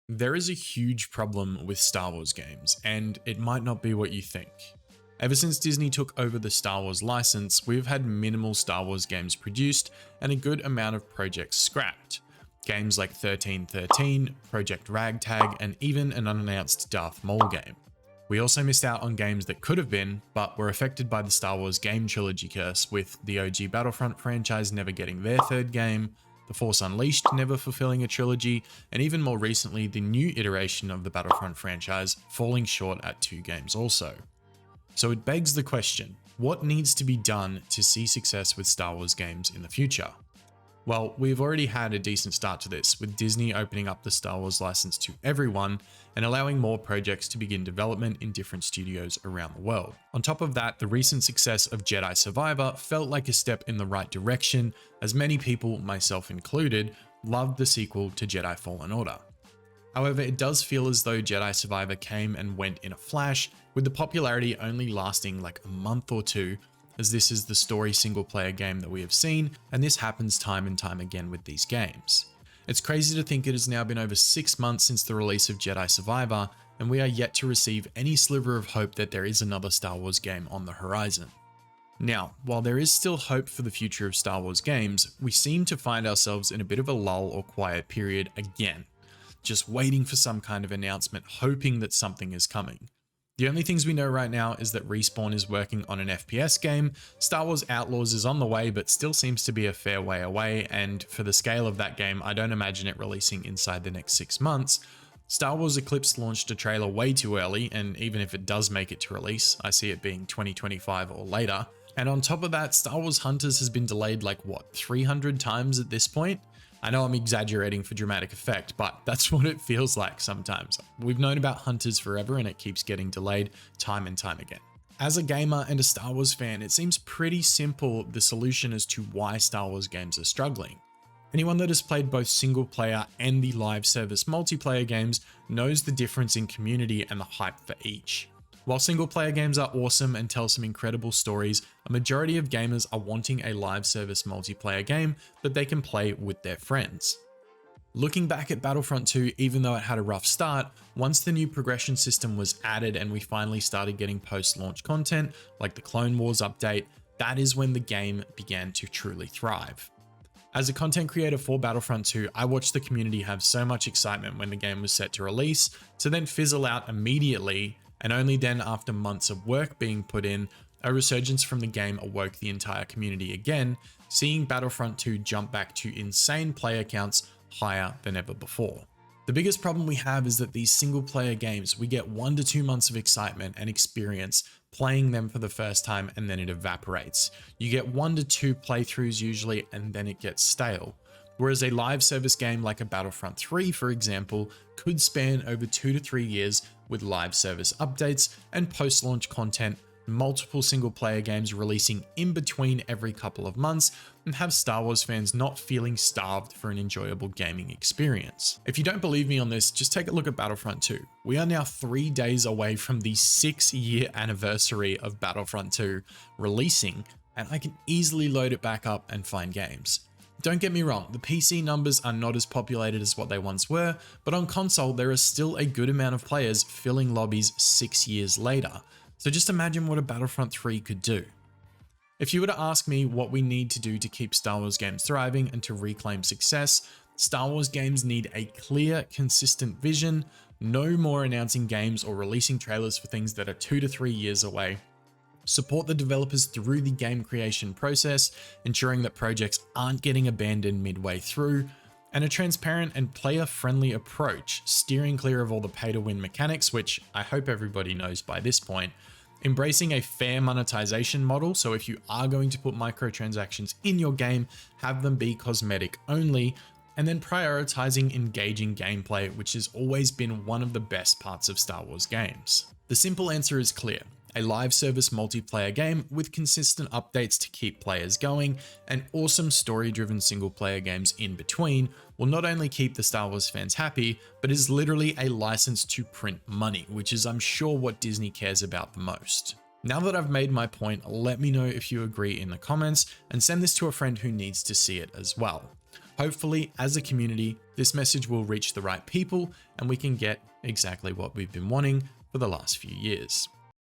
There is a huge problem with Star Wars games, and it might not be what you think. Ever since Disney took over the Star Wars license, we've had minimal Star Wars games produced and a good amount of projects scrapped. Games like 1313, Project Ragtag, and even an unannounced Darth Maul game. We also missed out on games that could have been, but were affected by the Star Wars game trilogy curse, with the OG Battlefront franchise never getting their third game, The Force Unleashed never fulfilling a trilogy, and even more recently, the new iteration of the Battlefront franchise falling short at 2 games also. So it begs the question, what needs to be done to see success with Star Wars games in the future? Well, we've already had a decent start to this, with Disney opening up the Star Wars license to everyone and allowing more projects to begin development in different studios around the world. On top of that, the recent success of Jedi Survivor felt like a step in the right direction, as many people, myself included, loved the sequel to Jedi Fallen Order. However, it does feel as though Jedi Survivor came and went in a flash, with the popularity only lasting like a month or two, as this is the story single-player game that we have seen, and this happens time and time again with these games. It's crazy to think it has now been over 6 months since the release of Jedi Survivor, and we are yet to receive any sliver of hope that there is another Star Wars game on the horizon. Now, while there is still hope for the future of Star Wars games, we seem to find ourselves in a bit of a lull or quiet period again, just waiting for some kind of announcement, hoping that something is coming. The only things we know right now is that Respawn is working on an FPS game, Star Wars Outlaws is on the way but still seems to be a fair way away, and for the scale of that game, I don't imagine it releasing inside the next 6 months. Star Wars Eclipse launched a trailer way too early, and even if it does make it to release, I see it being 2025 or later. And on top of that, Star Wars Hunters has been delayed like 300 times at this point? I know I'm exaggerating for dramatic effect, but that's what it feels like sometimes. We've known about Hunters forever and it keeps getting delayed time and time again. As a gamer and a Star Wars fan, it seems pretty simple the solution as to why Star Wars games are struggling. Anyone that has played both single player and the live service multiplayer games knows the difference in community and the hype for each. While single player games are awesome and tell some incredible stories, a majority of gamers are wanting a live service multiplayer game that they can play with their friends. Looking back at Battlefront 2, even though it had a rough start, once the new progression system was added and we finally started getting post-launch content, like the Clone Wars update, that is when the game began to truly thrive. As a content creator for Battlefront 2, I watched the community have so much excitement when the game was set to release, to then fizzle out immediately, and only then after months of work being put in, a resurgence from the game awoke the entire community again, seeing Battlefront 2 jump back to insane player counts higher than ever before. The biggest problem we have is that these single player games, we get 1 to 2 months of excitement and experience playing them for the first time and then it evaporates. You get 1 to 2 playthroughs usually and then it gets stale. Whereas a live service game like a Battlefront 3, for example, could span over 2 to 3 years with live service updates and post-launch content, multiple single-player games releasing in between every couple of months, and have Star Wars fans not feeling starved for an enjoyable gaming experience. If you don't believe me on this, just take a look at Battlefront 2. We are now 3 days away from the 6-year anniversary of Battlefront 2 releasing, and I can easily load it back up and find games. Don't get me wrong, the PC numbers are not as populated as what they once were, but on console there is still a good amount of players filling lobbies 6 years later. So just imagine what a Battlefront 3 could do. If you were to ask me what we need to do to keep Star Wars games thriving and to reclaim success, Star Wars games need a clear, consistent vision, no more announcing games or releasing trailers for things that are 2 to 3 years away. Support the developers through the game creation process, ensuring that projects aren't getting abandoned midway through, and a transparent and player-friendly approach, steering clear of all the pay-to-win mechanics, which I hope everybody knows by this point, embracing a fair monetization model, so if you are going to put microtransactions in your game, have them be cosmetic only, and then prioritizing engaging gameplay, which has always been one of the best parts of Star Wars games. The simple answer is clear. A live service multiplayer game with consistent updates to keep players going, and awesome story-driven single-player games in between will not only keep the Star Wars fans happy, but is literally a license to print money, which is I'm sure what Disney cares about the most. Now that I've made my point, let me know if you agree in the comments and send this to a friend who needs to see it as well. Hopefully, as a community, this message will reach the right people and we can get exactly what we've been wanting for the last few years.